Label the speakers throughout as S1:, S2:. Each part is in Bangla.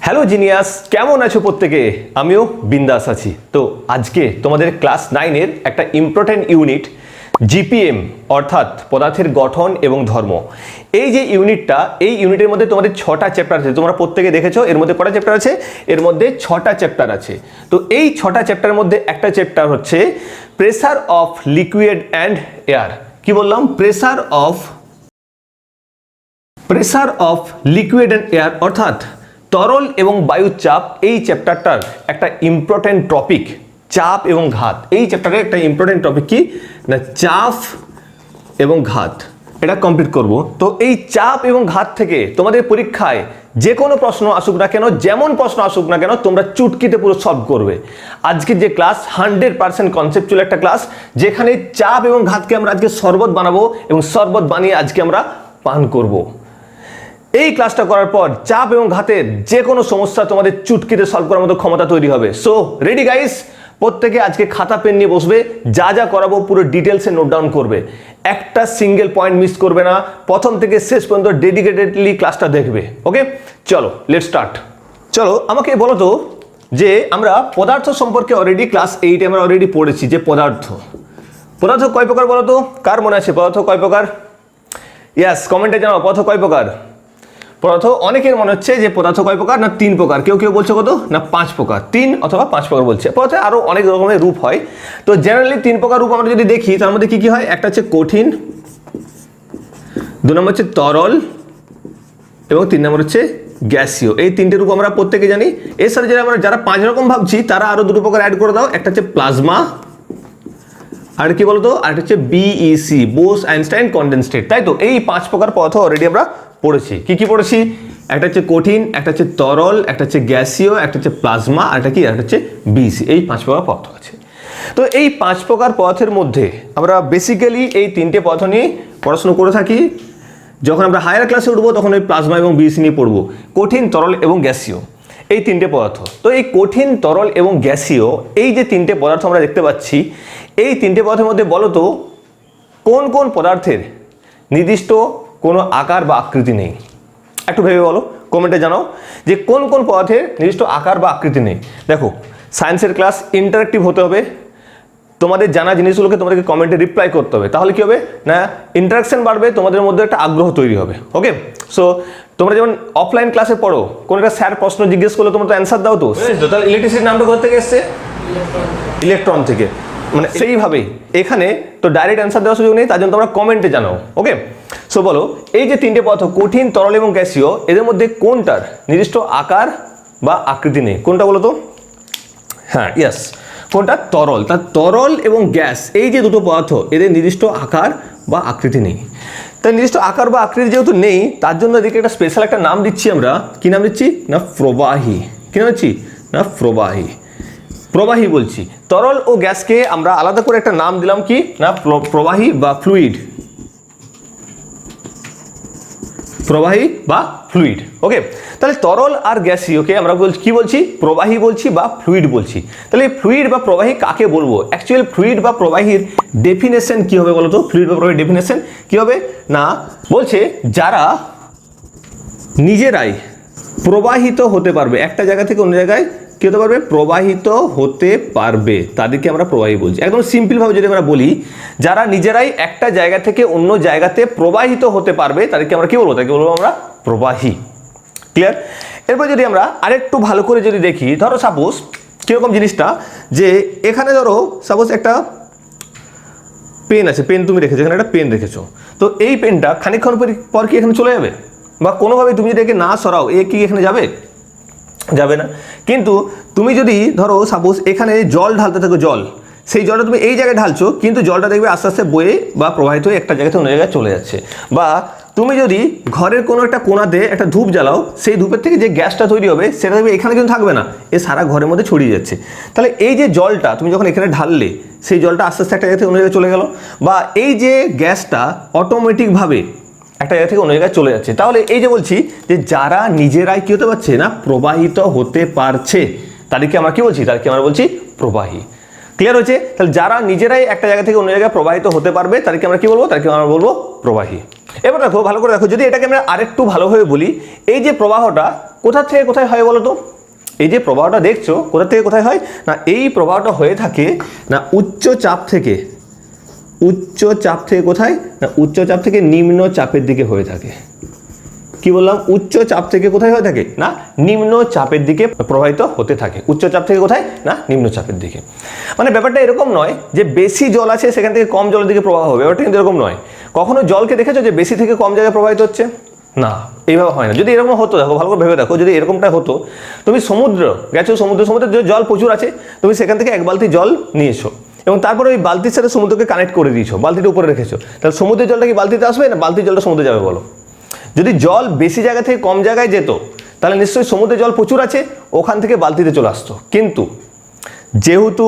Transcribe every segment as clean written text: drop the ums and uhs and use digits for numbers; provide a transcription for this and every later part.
S1: হ্যালো জিনিয়াস, কেমন আছো প্রত্যেকে? আমিও বিন্দাস আছি। তো আজকে তোমাদের ক্লাস 9 এর একটা ইম্পর্টেন্ট ইউনিট জিপিএম অর্থাৎ পদার্থের গঠন এবং ধর্ম। এই যে ইউনিটটা, এই ইউনিটের মধ্যে তোমাদের 6টা চ্যাপ্টার আছে। তোমরা প্রত্যেকে দেখেছো এর মধ্যে কটা চ্যাপ্টার আছে? এর মধ্যে 6টা চ্যাপ্টার আছে। তো এই 6টা চ্যাপ্টারের মধ্যে একটা চ্যাপ্টার হচ্ছে pressure of liquid and air. কি বললাম? Pressure of liquid and air অর্থাৎ তরল এবং বায়ুর চাপ। এই চ্যাপ্টারটার একটা ইম্পর্টেন্ট টপিক চাপ এবং ঘাত। এই চ্যাপ্টারের একটা ইম্পর্টেন্ট টপিক কি না, চাপ এবং ঘাত। এটা কমপ্লিট করব। তো এই চাপ এবং ঘাত থেকে তোমাদের পরীক্ষায় যে কোনো প্রশ্ন আসুক না কেন, যেমন প্রশ্ন আসুক না কেন, তোমরা চুটকিতে পুরো সলভ করবে। আজকের যে ক্লাস 100% কনসেপচুয়াল একটা ক্লাস, যেখানে চাপ এবং ঘাতকে আমরা আজকে শরবত বানাবো এবং শরবত বানিয়ে আজকে আমরা পান করব। এই ক্লাসটা করার পর চাপ এবং ঘাতের যে কোনো সমস্যা তোমাদের চুটকিতে সলভ করার মতো ক্ষমতা তৈরি হবে। So ready guys? প্রত্যেকে আজকে খাতা পেন নিয়ে বসবে, যা যা করাবো পুরো ডিটেলসে নোট ডাউন করবে, একটা সিঙ্গেল পয়েন্ট মিস করবে না। প্রথম থেকে শেষ পর্যন্ত ডেডিকেটেডলি ক্লাসটা দেখবে। ওকে, চলো লেটস স্টার্ট। চলো আমাকে বলো তো, যে আমরা পদার্থ সম্পর্কে অলরেডি ক্লাস 8 আমরা অলরেডি পড়েছি। যে পদার্থ কয় প্রকার বলো তো? কার মনে আছে পদার্থ কয় প্রকার? ইয়াস, কমেন্টে জানাও পদার্থ কয় প্রকার। পদার্থ অনেকের মনে হচ্ছে যে পদার্থ কয় প্রকার না 3 প্রকার, কেউ কেউ বলছে কত না 5 প্রকার, 3 অথবা 5 প্রকার বলছে। পদার্থে আরো অনেক রকমের রূপ হয়। তো জেনারেলি 3 প্রকার রূপ আমরা যদি দেখি, তার মধ্যে কি কি হয়? একটা হচ্ছে কঠিন, 2 নম্বর হচ্ছে তরল এবং 3 নম্বর হচ্ছে গ্যাসীয়। এই 3টে রূপ আমরা প্রত্যেকে জানি। এর সাথে যারা 5 রকম ভাবছি তারা আরো 2 প্রকার অ্যাড করে দাও। একটা হচ্ছে প্লাজমা, আর কি বলতো, আর একটা হচ্ছে বিইসি, বোস আইনস্টাইন কনডেনসেট। তাই তো এই 5 প্রকার পদার্থ অলরেডি আমরা পড়েছি। কি কি পড়েছি? একটা হচ্ছে কঠিন, একটা হচ্ছে তরল, একটা হচ্ছে গ্যাসীয়, একটা হচ্ছে প্লাজমা, আর একটা কি, একটা হচ্ছে বিইসি। এই 5 প্রকার পদার্থ আছে। তো এই 5 প্রকার পদার্থের মধ্যে আমরা বেসিক্যালি এই 3টে পদার্থ নিয়ে পড়াশোনা করে থাকি। যখন আমরা হায়ার ক্লাসে উঠবো তখন ওই প্লাজমা এবং বিইসি নিয়ে পড়বো। কঠিন, তরল এবং গ্যাসীয়, এই 3টে পদার্থ। তো এই কঠিন, তরল এবং গ্যাসীয় এই যে 3টে পদার্থ আমরা দেখতে পাচ্ছি, এই 3টে পদার্থের মধ্যে বলো তো কোন কোন পদার্থের নির্দিষ্ট কোনো আকার বা আকৃতি নেই? একটু ভেবে বলো, কমেন্টে জানাও যে কোন কোন পদার্থের নির্দিষ্ট আকার বা আকৃতি নেই। দেখো, সায়েন্সের ক্লাস ইন্টারেক্টিভ হতে হবে। তোমাদের জানা জিনিসগুলোকে তোমাদেরকে কমেন্টে রিপ্লাই করতে হবে। তাহলে কি হবে না, ইন্টারাকশন বাড়বে, তোমাদের মধ্যে একটা আগ্রহ তৈরি হবে। ওকে, সো তোমরা যেমন অফলাইন ক্লাসে পড়ো, কোন একটা স্যার প্রশ্ন জিজ্ঞেস করলে তোমরা তো অ্যান্সার দাও। তো তাহলে ইলেকট্রিসিটির নামটা কোথা থেকে এসছে? ইলেকট্রন থেকে। মানে সেইভাবেই এখানে তো ডাইরেক্ট অ্যান্সার দেওয়ার সুযোগ নেই, তার জন্য তোমরা কমেন্টে জানাও। ওকে, সো বলো এই যে 3টে পদার্থ কঠিন, তরল এবং গ্যাসীয়, এদের মধ্যে কোনটার নির্দিষ্ট আকার বা আকৃতি নেই? কোনটা বলো তো? হ্যাঁ, ইয়েস, কোনটা? তরল। তার তরল এবং গ্যাস এই যে দুটো পদার্থ, এদের নির্দিষ্ট আকার বা আকৃতি নেই। তাই নির্দিষ্ট আকার বা আকৃতি যেহেতু নেই, তার জন্য এদিকে একটা স্পেশাল একটা নাম দিচ্ছি আমরা। কি নাম দিচ্ছি না? প্রবাহী। কি নাম দিচ্ছি না? প্রবাহী। প্রবাহী বলছি। তরল ও গ্যাসকে আমরা আলাদা করে একটা নাম দিলাম কি না? প্রবাহী বা ফ্লুইড। প্রবাহী বা ফ্লুইড। ওকে, তাহলে তরল আর গ্যাসীয়কে আমরা কি বলছি? প্রবাহী বলছি বা ফ্লুইড বলছি। তাহলে ফ্লুইড বা প্রবাহী কাকে বলবো? অ্যাকচুয়ালি ফ্লুইড বা প্রবাহীর ডেফিনেশন কি হবে বলতো? ফ্লুইড বা প্রবাহীর ডেফিনেশন কি হবে না, বলছে যারা নিজেরাই প্রবাহিত হতে পারবে, একটা জায়গা থেকে অন্য জায়গায় কি হতে পারবে? প্রবাহিত হতে পারবে, তাদেরকে আমরা প্রবাহী বলছি। একদম সিম্পল ভাবে যদি আমরা বলি, যারা নিজেরাই একটা জায়গা থেকে অন্য জায়গাতে প্রবাহিত হতে পারবে, তাদেরকে আমরা কি বলবো? তাদেরকে বলবো আমরা প্রবাহী। ক্লিয়ার? এরপর যদি আমরা আরেকটু ভালো করে যদি দেখি, ধরো সাপোজ কিরকম জিনিসটা, যে এখানে ধরো সাপোজ একটা পেন আছে, পেন তুমি রেখেছো, এখানে একটা পেন রেখেছো। তো এই পেনটা খানিকক্ষণ পর কি এখানে চলে যাবে? বা কোনোভাবে তুমি যদি একে না সরাও, এ কি এখানে যাবে? যাবে না। কিন্তু তুমি যদি ধরো সাপোজ এখানে জল ঢালতে থাকো, জল, সেই জলটা তুমি এই জায়গায় ঢালছো, কিন্তু জলটা দেখবে আস্তে আস্তে বয়ে বা প্রবাহিত হয়ে একটা জায়গা থেকে অন্য জায়গায় চলে যাচ্ছে। বা তুমি যদি ঘরের কোনো একটা কোণাতে একটা ধূপ জ্বালাও, সেই ধূপের থেকে যে গ্যাসটা তৈরি হবে সেটা দেখবে এখানে কিন্তু থাকবে না, এ সারা ঘরের মধ্যে ছড়িয়ে যাচ্ছে। তাহলে এই যে জলটা তুমি যখন এখানে ঢাললে, সেই জলটা আস্তে আস্তে একটা জায়গা থেকে অন্য জায়গায় চলে গেল। বা এই যে গ্যাসটা অটোমেটিকভাবে একটা জায়গা থেকে অন্য জায়গায় চলে যাচ্ছে। তাহলে এই যে বলছি যে যারা নিজেরাই কি হতে পারছে না? প্রবাহিত হতে পারছে, তাদেরকে আমরা কি বলছি? তাদেরকে আমরা বলছি প্রবাহী। ক্লিয়ার হয়েছে? তাহলে যারা নিজেরাই একটা জায়গা থেকে অন্য জায়গায় প্রবাহিত হতে পারবে, তাদেরকে আমরা কি বলবো? তাদেরকে আমরা বলবো প্রবাহী। এবার দেখো, ভালো করে দেখো, যদি এটাকে আমরা আরেকটু ভালোভাবে বলি, এই যে প্রবাহটা, কোথা থেকে কোথায় হয় বলো তো? এই যে প্রবাহটা দেখছো কোথা থেকে কোথায় হয় না, এই প্রবাহটা হয়ে থাকে না উচ্চ চাপ থেকে কোথায় না, উচ্চ চাপ থেকে নিম্ন চাপের দিকে হয়ে থাকে। কি বললাম? উচ্চ চাপ থেকে কোথায় হয়ে থাকে না, নিম্ন চাপের দিকে প্রবাহিত হতে থাকে। উচ্চ চাপ থেকে কোথায় না, নিম্ন চাপের দিকে। মানে ব্যাপারটা এরকম নয় যে বেশি জল আছে সেখান থেকে কম জলের দিকে প্রবাহ হবে, ব্যাপারটা কিন্তু এরকম নয়। কখনো জলকে দেখেছো যে বেশি থেকে কম জায়গায় প্রবাহিত হচ্ছে? না, এইভাবে হয় না। যদি এরকম হতো, দেখো ভালো করে ভেবে দেখো, যদি এরকমটা হতো, তুমি সমুদ্রে যে জল প্রচুর আছে, তুমি সেখান থেকে এক বালতি জল নিয়েছো এবং তারপরে ওই বালতির সাথে সমুদ্রকে কানেক্ট করে দিয়েছো, বালতিটা উপরে রেখেছো, তাহলে সমুদ্রের জলটা কি বালতিতে আসবে না বালতির জলটা সমুদ্রে যাবে বলো? যদি জল বেশি জায়গা থেকে কম জায়গায় যেত তাহলে নিশ্চয়ই সমুদ্রে জল প্রচুর আছে, ওখান থেকে বালতিতে চলে আসতো। কিন্তু যেহেতু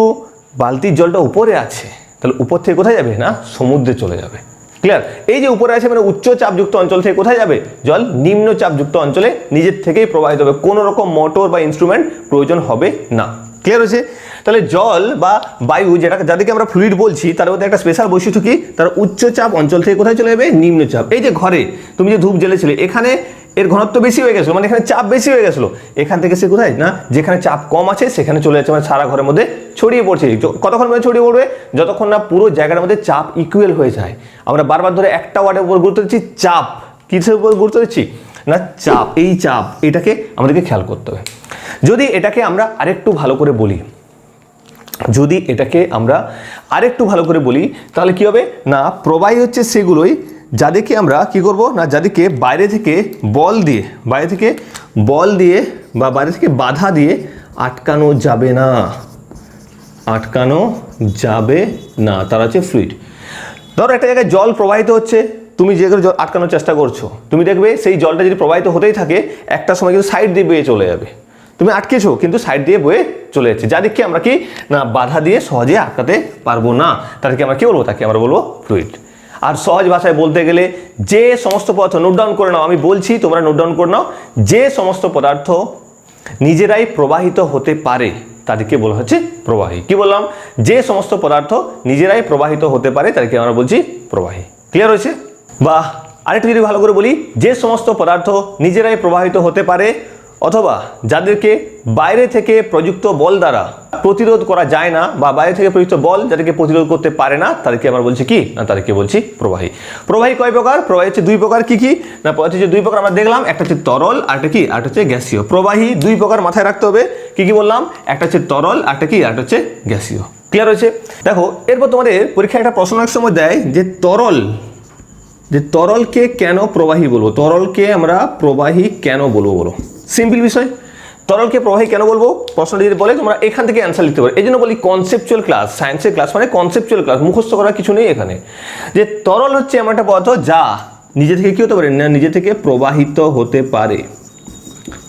S1: বালতির জলটা উপরে আছে, তাহলে উপর থেকে কোথায় যাবে না, সমুদ্রে চলে যাবে। ক্লিয়ার? এই যে উপরে আছে মানে উচ্চ চাপযুক্ত অঞ্চল থেকে কোথায় যাবে, জল নিম্ন চাপযুক্ত অঞ্চলে নিজের থেকেই প্রবাহিত হবে, কোনো রকম মোটর বা ইনস্ট্রুমেন্ট প্রয়োজন হবে না। ক্লিয়ার হয়েছে? তাহলে জল বা বায়ু যাদেরকে আমরা ফ্লুইড বলছি, তার মধ্যে একটা স্পেশাল বৈশিষ্ট্য কি, তার উচ্চ চাপ অঞ্চল থেকে কোথায় চলে যাবে, নিম্ন চাপ। এই যে ঘরে তুমি যে ধূপ জ্বেলেছিলে, এখানে এর ঘনত্ব বেশি হয়ে গেছিলো, মানে এখানে চাপ বেশি হয়ে গেছিলো, এখান থেকে সে কোথায় না, যেখানে চাপ কম আছে সেখানে চলে যাচ্ছে, মানে সারা ঘরের মধ্যে ছড়িয়ে পড়ছে। কতক্ষণ মধ্যে ছড়িয়ে পড়বে? যতক্ষণ না পুরো জায়গার মধ্যে চাপ ইকুয়াল হয়ে যায়। আমরা বারবার ধরে একটা ওয়ার্ডের উপর গুরুত্ব দিচ্ছি, চাপ। কিসের উপর গুরুত্ব দিচ্ছি না, চাপ। এই চাপ, এটাকে আমাদেরকে খেয়াল করতে হবে। যদি এটাকে আমরা আরেকটু ভালো করে বলি, তাহলে কি হবে না, প্রবাহী হচ্ছে সেগুলোই যাদেরকে আমরা কি করব না, যাদেরকে বাইরে থেকে বল দিয়ে বা বাইরে থেকে বাধা দিয়ে আটকানো যাবে না, তারা হচ্ছে ফ্লুইড। ধরো একটা জায়গায় জল প্রবাহিত হচ্ছে, তুমি যেগুলো জল আটকানোর চেষ্টা করছো, তুমি দেখবে সেই জলটা যদি প্রবাহিত হতেই থাকে, একটা সময় কিন্তু সাইড দিয়ে বয়ে চলে যাবে। তুমি আটকেছো কিন্তু সাইড দিয়ে বয়ে চলে যাচ্ছে, যাদেরকে আমরা কি না বাধা দিয়ে সহজে আটকাতে পারবো না, তাদেরকে আমরা কি বলবো, তাকে আমরা বলবো ফ্লুইড। আর সহজ ভাষায় বলতে গেলে, যে সমস্ত পদার্থ, নোট ডাউন করে নাও, আমি বলছি তোমরা নোট ডাউন করে নাও, যে সমস্ত পদার্থ নিজেরাই প্রবাহিত হতে পারে তাদেরকে বলা হচ্ছে প্রবাহী। কি বললাম? যে সমস্ত পদার্থ নিজেরাই প্রবাহিত হতে পারে তাদেরকে আমরা বলছি প্রবাহী। ক্লিয়ার হয়েছে? বা আরেকটু যদি ভালো করে বলি, যে সমস্ত পদার্থ নিজেরাই প্রবাহিত হতে পারে অথবা যাদেরকে বাইরে থেকে প্রযুক্ত বল দ্বারা প্রতিরোধ করা যায় না, বা বাইরে থেকে প্রযুক্ত বল যাদেরকে প্রতিরোধ করতে পারে না, তাদেরকে আমরা বলছি কি না, তাদেরকে বলছি প্রবাহী। প্রবাহী কয় প্রকার? প্রবাহী হচ্ছে দুই প্রকার। কি না, প্রবাহী হচ্ছে দুই প্রকার আমরা দেখলাম, একটা হচ্ছে তরল আর একটা কি, আরেকটা হচ্ছে গ্যাসীয়। প্রবাহী দুই প্রকার মাথায় রাখতে হবে। কি বললাম? একটা হচ্ছে তরল, আরেকটা কি, আরেকটা হচ্ছে গ্যাসীয়। ক্লিয়ার হয়েছে? দেখো এরপর তোমাদের পরীক্ষায় একটা প্রশ্ন এক সময় দেয় যে তরলকে কেন প্রবাহী বলবো, তরলকে আমরা প্রবাহী কেন বলবো বলো? সিম্পল বিষয়, তরলকে প্রবাহী কেন বলবো প্রশ্নটা যদি বলে তোমরা এখান থেকে অ্যান্সার লিখতে পারো। এই জন্য বলি কনসেপচুয়াল ক্লাস, সায়েন্সের ক্লাস মানে কনসেপচুয়াল ক্লাস, মুখস্থ করার কিছু নেই এখানে। যে তরল হচ্ছে এমন একটা পদার্থ যা নিজে থেকে কি হতে পারে না, নিজে থেকে প্রবাহিত হতে পারে।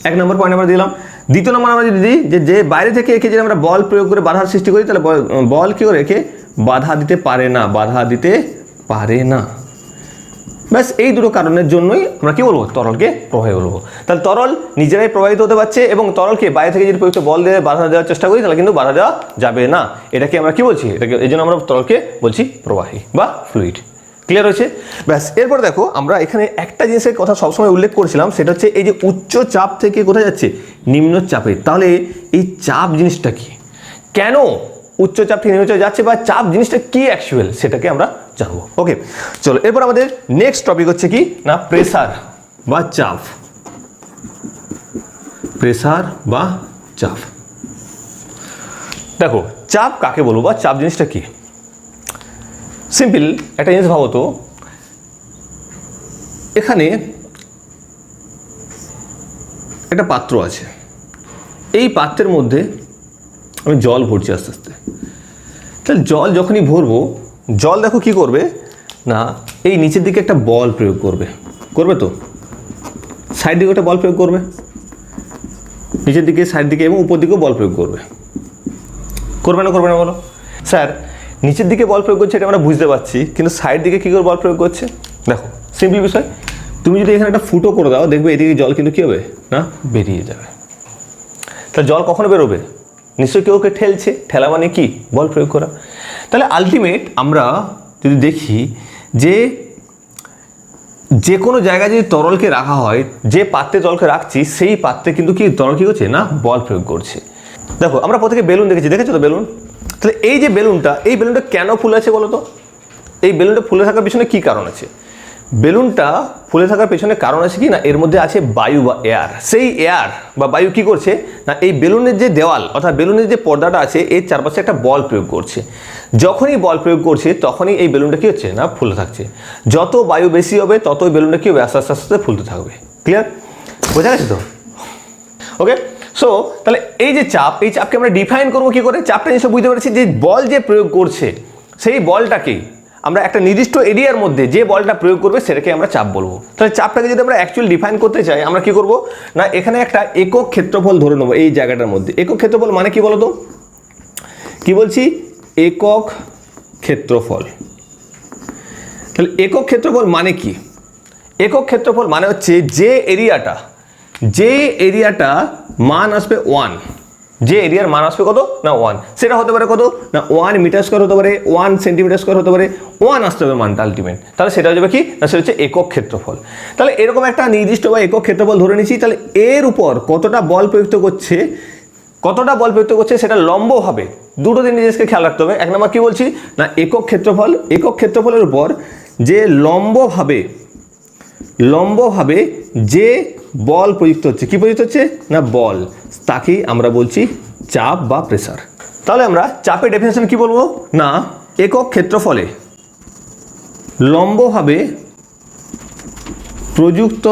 S1: এক নম্বর পয়েন্ট আমরা দিলাম। দ্বিতীয় নম্বর আমরা যদি দিই যে বাইরে থেকে একে যদি আমরা বল প্রয়োগ করে বাধার সৃষ্টি করি, তাহলে বল কি করে একে বাধা দিতে পারে না। ব্যাস এই দুটো কারণের জন্যই আমরা কি বলবো, তরলকে প্রবাহী বলবো। তাহলে তরল নিজেরাই প্রবাহিত হতে পারছে এবং তরলকে বাইরে থেকে যদি প্রযুক্ত বল দিয়ে বাধা দেওয়ার চেষ্টা করি তাহলে কিন্তু বাধা দেওয়া যাবে না। এটাকে আমরা কি বলছি, এটাকে এই জন্য আমরা তরলকে বলছি প্রবাহী বা ফ্লুইড। ক্লিয়ার হয়েছে? ব্যাস এরপর দেখো আমরা এখানে একটা জিনিসের কথা সবসময় উল্লেখ করেছিলাম, সেটা হচ্ছে এই যে উচ্চ চাপ থেকে কোথায় যাচ্ছে, নিম্ন চাপে। তাহলে এই চাপ জিনিসটা কি, কেন উচ্চ চাপ থেকে নিম্ন চাপে যাচ্ছে, বা চাপ জিনিসটা কি অ্যাকচুয়াল, সেটাকে আমরা জানবো। ওকে, চলো এরপর আমাদের নেক্সট টপিক হচ্ছে কি না, প্রেসার বা চাপ। দেখো চাপ কাকে বলবো বা চাপ জিনিসটা কি? সিম্পল একটা জিনিস ভাবো তো, এখানে একটা পাত্র আছে, এই পাত্রের মধ্যে আমি জল ভরছি আস্তে আস্তে। তাহলে জল যখনই ভরবো, জল দেখো কি করবে না, এই নিচের দিকে একটা বল প্রয়োগ করবে তো, সাইড দিকে একটা বল প্রয়োগ করবে, নিচের দিকে, সাইড দিকে এবং উপর দিকেও বল প্রয়োগ করবে না বলো? স্যার নিচের দিকে বল প্রয়োগ করছে এটা আমরা বুঝতে পারছি, কিন্তু সাইড দিকে কী করে বল প্রয়োগ করছে? দেখো সিম্পল বিষয়, তুমি যদি এখানে একটা ফুটো করে দাও, দেখবে এদিকে জল কিন্তু কী হবে না, বেরিয়ে যাবে। তাহলে জল কখনো বেরোবে? নিশ্চয়ই কেউ ওকে ঠেলছে, ঠেলা মানে কি, বল প্রয়োগ করা। তাহলে আলটিমেট আমরা যদি দেখি যে যে কোনো জায়গায় যদি তরলকে রাখা হয়, যে পাত্রে তরলকে রাখছি সেই পাত্রে কিন্তু কি তরল কি করছে না বল প্রয়োগ করছে। দেখো আমরা প্রত্যেকে বেলুন দেখেছো তো বেলুন, তাহলে এই যে বেলুনটা, এই বেলুনটা কেন ফুলে আছে বলো তো? এই বেলুনটা ফুলে থাকার পিছনে কি কারণ আছে? বেলুনটা ফুলে থাকার পেছনে কারণ আছে কি না, এর মধ্যে আছে বায়ু বা এয়ার। সেই এয়ার বা বায়ু কি করছে না, এই বেলুনের যে দেওয়াল অর্থাৎ বেলুনের যে পর্দাটা আছে এর চারপাশে একটা বল প্রয়োগ করছে। যখনই বল প্রয়োগ করছে তখনই এই বেলুনটা কি হচ্ছে না ফুলে থাকছে। যত বায়ু বেশি হবে ততই বেলুনটা কি হবে আস্তে আস্তে আস্তে ফুলতে থাকবে। ক্লিয়ার? বোঝা গেছে তো? ওকে, সো তাহলে এই যে চাপ, এই চাপকে আমরা ডিফাইন করবো কি করে? চাপটা নিশ্চয় বুঝতে পেরেছি যে বল যে প্রয়োগ করছে সেই বলটাকেই আমরা একটা নির্দিষ্ট এরিয়ার মধ্যে যে বলটা প্রয়োগ করবে সেটাকে আমরা চাপ বলবো। তাহলে চাপটাকে যদি আমরা অ্যাকচুয়ালি ডিফাইন করতে চাই আমরা কি করব না, এখানে একটা একক ক্ষেত্রফল ধরে নেবো এই জায়গাটার মধ্যে। একক ক্ষেত্রফল মানে কি বলতো? কি বলছি? একক ক্ষেত্রফল। তাহলে একক ক্ষেত্রফল মানে কি? একক ক্ষেত্রফল মানে হচ্ছে যে এরিয়াটা মান আসবে 1, যে এরিয়ার মান আসবে কত না 1, সেটা হতে পারে কত না 1 মিটার স্কয়ার হতে পারে, 1 সেন্টিমিটার স্কয়ার হতে পারে, 1 আসতে হবে মানটা আলটিমেট। তাহলে সেটা হয়ে যাবে কি না, সেটা হচ্ছে একক ক্ষেত্রফল। তাহলে এরকম একটা নির্দিষ্ট বা একক ক্ষেত্রফল ধরে নিচ্ছি। তাহলে এর উপর কতটা বল প্রযুক্ত করছে সেটা লম্বভাবে দুটো তিনটে জিনিসকে খেয়াল রাখতে হবে। এক নম্বর কি বলছি না, একক ক্ষেত্রফলের উপর যে লম্বভাবে যে বল প্রযুক্ত হচ্ছে, কি প্রযুক্ত হচ্ছে না বল, তাকেই আমরা বলছি চাপ বা প্রেসার। তাহলে আমরা চাপের ডেফিনেশন কি বলবো না, একক ক্ষেত্রফলে লম্বভাবে প্রযুক্ত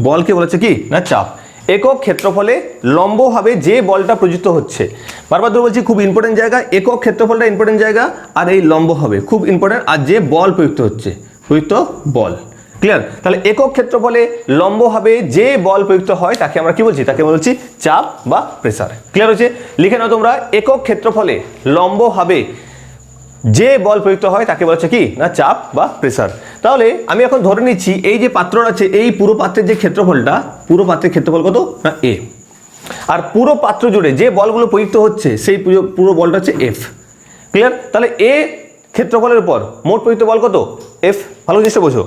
S1: বলকে বলেছে কি না চাপ। একক ক্ষেত্রফলে লম্বভাবে যে বলটা প্রযুক্ত হচ্ছে, বারবার ধরে বলছি খুব ইম্পর্টেন্ট জায়গা, একক ক্ষেত্রফলটা ইম্পর্টেন্ট জায়গা আর এই লম্বভাবে খুব ইম্পর্টেন্ট, আর যে বল প্রযুক্ত হচ্ছে প্রযুক্ত বল। ক্লিয়ার? তাহলে একক ক্ষেত্রফলে লম্বভাবে যে বল প্রযুক্ত হয় তাকে আমরা কি বলছি, তাকে বলছি চাপ বা প্রেসার। ক্লিয়ার হচ্ছে? লিখে নাও তোমরা, একক ক্ষেত্রফলে লম্বভাবে যে বল প্রযুক্ত হয় তাকে বলছে কি না চাপ বা প্রেসার। তাহলে আমি এখন ধরে নিচ্ছি এই যে পাত্রটা আছে, এই পুরো পাত্রের যে ক্ষেত্রফলটা, পুরো পাত্রের ক্ষেত্রফল কত না এ, আর পুরো পাত্র জুড়ে যে বলগুলো প্রযুক্ত হচ্ছে সেই পুরো বলটা হচ্ছে এফ। ক্লিয়ার? তাহলে এ ক্ষেত্রফলের উপর মোট প্রযুক্ত বল কত এফ। ভালো জিনিসটা বোঝো,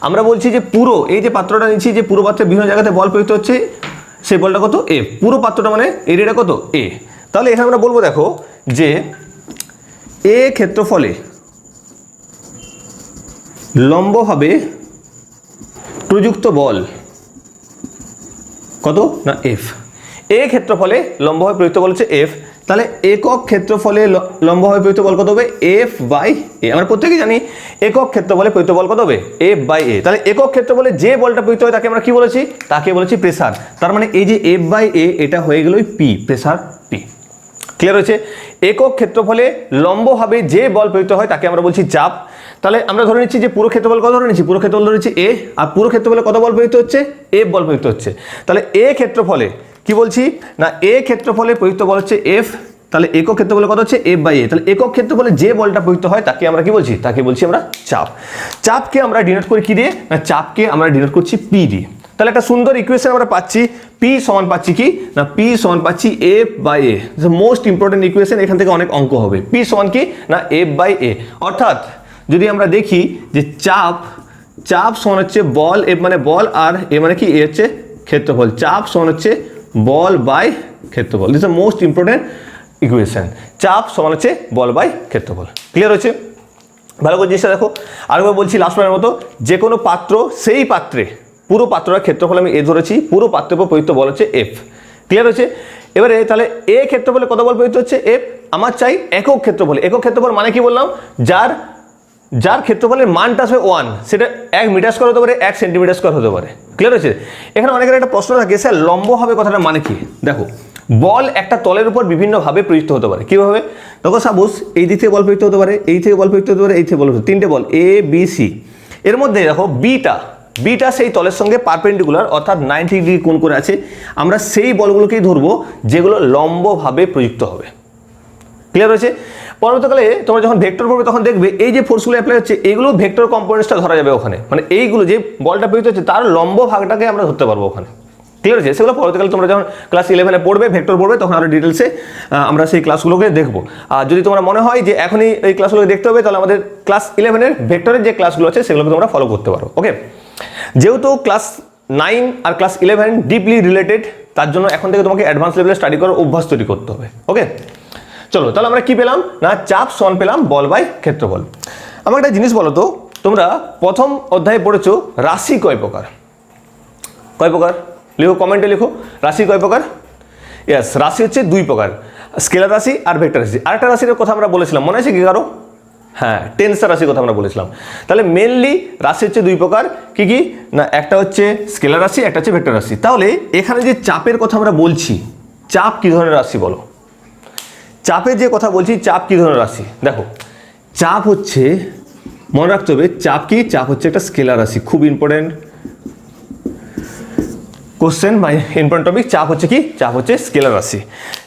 S1: আমরা বলছি যে পুরো এই যে পাত্রটা নিচ্ছি, যে পুরো পাত্রের বিভিন্ন জায়গাতে বল প্রযুক্ত হচ্ছে সেই বলটা কত এফ, পুরো পাত্রটা মানে এরিয়াটা কত এ। তাহলে এখানে আমরা বলবো দেখো যে এ ক্ষেত্রফলে লম্বভাবে প্রযুক্ত বল কত না এফ। এ ক্ষেত্রফলে লম্বভাবে প্রযুক্ত বল হচ্ছে এফ। তাহলে একক ক্ষেত্রফলে লম্বভাবে প্রযুক্ত বল কত হবে এফ বাই এ। আমরা প্রত্যেকেই জানি একক ক্ষেত্রফলে প্রযুক্ত বল কত হবে এফ বাই এ। তাহলে একক ক্ষেত্রফলে যে বলটা প্রযুক্ত হয় তাকে আমরা কি বলেছি, তাকে বলেছি প্রেসার। তার মানে এই যে এফ বাই এ এটা হয়ে গেল পি, প্রেসার পি। ক্লিয়ার হয়েছে? একক ক্ষেত্রফলে লম্বভাবে যে বল প্রযুক্ত হয় তাকে আমরা বলছি চাপ। তাহলে আমরা ধরে নিচ্ছি যে পুরো ক্ষেত্রফল কত ধরে নিচ্ছি, পুরো ক্ষেত্রফল ধরে নিচ্ছি এ, আর পুরো ক্ষেত্রফলে কত বল প্রযুক্ত হচ্ছে এফ বল প্রযুক্ত হচ্ছে। তাহলে এ ক্ষেত্রফলে কি বলছি না, এ ক্ষেত্রফলে প্রযুক্ত বল হচ্ছে এফ, তাহলে একক ক্ষেত্রফলে কত হচ্ছে এফ বাই এ। তাহলে একক ক্ষেত্রফলে যে বলটা প্রযুক্ত হয় তাকে আমরা কি বলছি, তাকে বলছি আমরা চাপ। চাপকে আমরা ডিনোট করি কি দিয়ে না, চাপকে আমরা ডিনোট করছি পি দিয়ে। তাহলে একটা সুন্দর ইকুয়েশন আমরা পাচ্ছি, পি সমান পাচ্ছি কি না, পি সমান পাচ্ছি F by A. Most important equation, এখান থেকে অনেক অঙ্ক হবে। পি সমান কি না এফ বাই এ। অর্থাৎ যদি আমরা দেখি যে চাপ সমান হচ্ছে বল, এফ মানে বল আর এ মানে কি এ হচ্ছে ক্ষেত্রফল। চাপ সমান হচ্ছে বল বাই ক্ষেত্রফল। This is most important equation. চাপ সমান হচ্ছে বল বাই ক্ষেত্রফল। ক্লিয়ার হচ্ছে? ভালো করে জিনিসটা দেখো, আরেকবার বলছি লাস্টবারের মতো, যে কোনো পাত্র সেই পাত্রে পুরো পাত্রটার ক্ষেত্রফল আমি এ ধরেছি, পুরো পাত্রের উপর প্রযুক্ত বল হচ্ছে এফ। ক্লিয়ার হচ্ছে? এবারে তাহলে এ ক্ষেত্রফলে কত বল প্রযুক্ত হচ্ছে এফ, আমার চাই একক ক্ষেত্রফল। একক ক্ষেত্রফল মানে কি বললাম, যার ক্ষেত্রফলের মানটা আসবে 1, সেটা 1 মিটার স্কয়ার হতে পারে, 1 সেন্টিমিটার স্কয়ার হতে পারে। ক্লিয়ার হচ্ছে? এখানে অনেকের একটা প্রশ্ন থাকে, স্যার লম্বভাবে কথাটা মানে কি? দেখো, বল একটা তলের উপর বিভিন্নভাবে প্রযুক্ত হতে পারে। কিভাবে? দেখো সাপোজ এই দিক থেকে বল প্রযুক্ত হতে পারে, এই থেকে বল প্রযুক্ত হতে পারে, এই থেকে বল, তিনটে বল এ বি সি। এর মধ্যে দেখো বিটা সেই তলের সঙ্গে পারপেন্ডিকুলার অর্থাৎ 90 ডিগ্রি কোণ করে আছে। আমরা সেই বলগুলোকেই ধরবো যেগুলো লম্বভাবে প্রযুক্ত হবে। ক্লিয়ার হয়েছে? পরবর্তীকালে তোমরা যখন ভেক্টর পড়বে তখন দেখবে এই যে ফোর্সগুলো অ্যাপ্লাই হচ্ছে এগুলো ভেক্টর কম্পোনেন্টসটা ধরা যাবে ওখানে, মানে এইগুলো যে বলটা প্রযুক্ত হচ্ছে তার লম্ব ভাগটাকে আমরা ধরতে পারবো ওখানে। ক্লিয়ার আছে? সেগুলো পরবর্তীকালে তোমরা যখন ক্লাস 11-এ পড়বে, ভেক্টর পড়বে, তখন আরও ডিটেলসে আমরা সেই ক্লাসগুলোকে দেখবো। আর যদি তোমরা মনে হয় যে এখনই এই ক্লাসগুলো দেখতে হবে, তাহলে আমাদের ক্লাস 11-এর ভেক্টরের যে ক্লাসগুলো আছে সেগুলোকে তোমরা ফলো করতে পারো। ওকে, যেহেতু ক্লাস 9 আর ক্লাস 11 ডিপলি রিলেটেড, তার জন্য এখন থেকে তোমাকে অ্যাডভান্স লেভেলে স্টাডি করার অভ্যাস তৈরি করতে হবে। ওকে, চলো তাহলে আমরা কি পেলাম না, চাপ সমান পেলাম বল বাই ক্ষেত্রফল। আমার একটা জিনিস বলো তো, তোমরা প্রথম অধ্যায়ে পড়েছো রাশি কয় প্রকার? কয় প্রকার লিখো, কমেন্টে লিখো, রাশি কয় প্রকার? ইয়েস, রাশি হচ্ছে 2 প্রকার, স্কেলার রাশি আর ভেক্টর রাশি। আরেকটা রাশির কথা আমরা বলেছিলাম, মনে আছে কি কারো? হ্যাঁ, টেন্সর রাশির কথা আমরা বলেছিলাম। তাহলে মেনলি রাশি হচ্ছে 2 প্রকার, কি কি না, একটা হচ্ছে স্কেলার রাশি, একটা হচ্ছে ভেক্টর রাশি। তাহলে এখানে যে চাপের কথা আমরা বলছি, চাপ কি ধরনের রাশি বলো? চাপের যে কথা বলছি, চাপ কি ধরনের রাশি? দেখো, চাপ হচ্ছে, মনে রাখতে হবে, চাপ কি? চাপ হচ্ছে একটা স্কেলার রাশি। খুব ইম্পর্টেন্ট কোশ্চেন বা ইম্পর্টেন্ট টপিক। চাপ হচ্ছে কি? চাপ হচ্ছে স্কেলার রাশি।